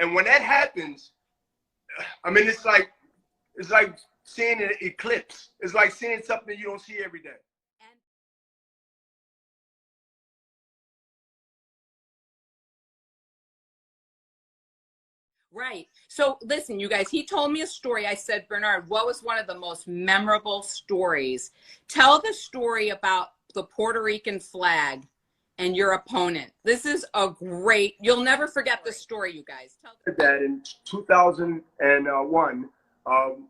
And when that happens, I mean, it's like seeing an eclipse. It's like seeing something you don't see every day. Right. So listen, you guys, he told me a story. I said, Bernard, what was one of the most memorable stories? Tell the story about the Puerto Rican flag and your opponent. This is a great, you'll never forget the story, you guys. Tell that in 2001,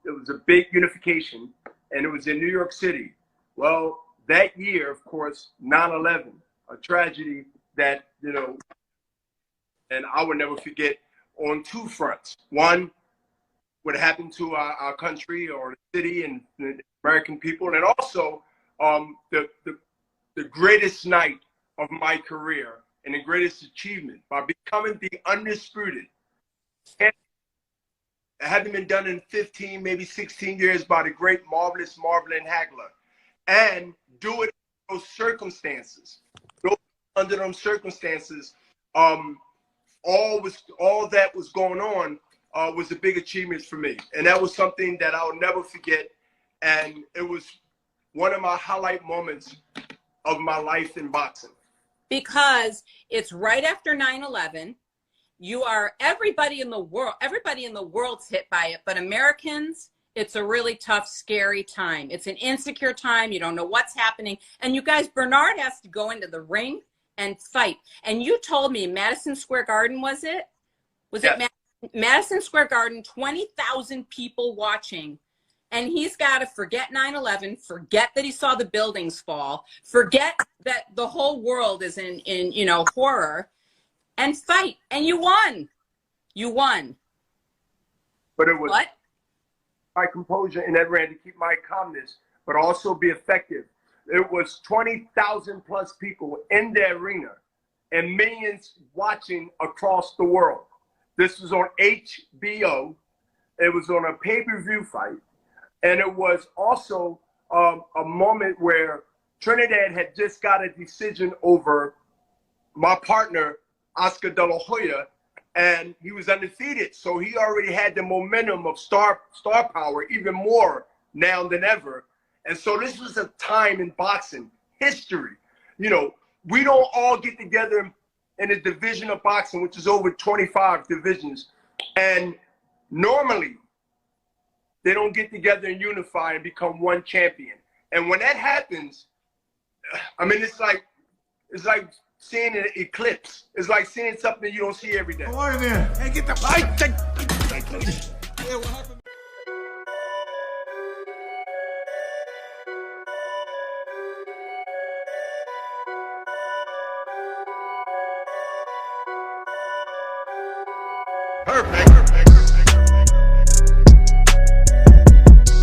it was a big unification, and it was in New York City. Well, that year, of course, 9/11, a tragedy that, you know, and I would never forget on two fronts. One, what happened to our country or the city and the American people, and also the greatest night of my career and the greatest achievement by becoming the undisputed. It hadn't been done in 15, maybe 16 years by the great, marvelous Marvin Hagler. And do it in those circumstances. Under those circumstances, all that was going on was a big achievement for me. And that was something that I'll never forget. And it was one of my highlight moments of my life in boxing. Because it's right after 9/11. You are, everybody in the world's hit by it, but Americans, it's a really tough, scary time. It's an insecure time. You don't know what's happening. And you guys, Bernard has to go into the ring and fight. And you told me Madison Square Garden, was it? Was it Madison Square Garden, 20,000 people watching. And he's got to forget 9/11, forget that he saw the buildings fall, forget that the whole world is in you know, horror, and fight. And you won. You won. But it was what? My composure in that ring to keep my calmness, but also be effective. It was 20,000 plus people in the arena and millions watching across the world. This was on HBO. It was on a pay-per-view fight. And it was also a moment where Trinidad had just got a decision over my partner, Oscar De La Hoya, and he was undefeated. So he already had the momentum of star power even more now than ever. And so this was a time in boxing history. You know, we don't all get together in a division of boxing, which is over 25 divisions. And normally they don't get together and unify and become one champion. And when that happens, I mean, it's like seeing an eclipse. It's like seeing something you don't see every day. How are you, man? Hey, get the fight. Yeah, what happened? Perfect.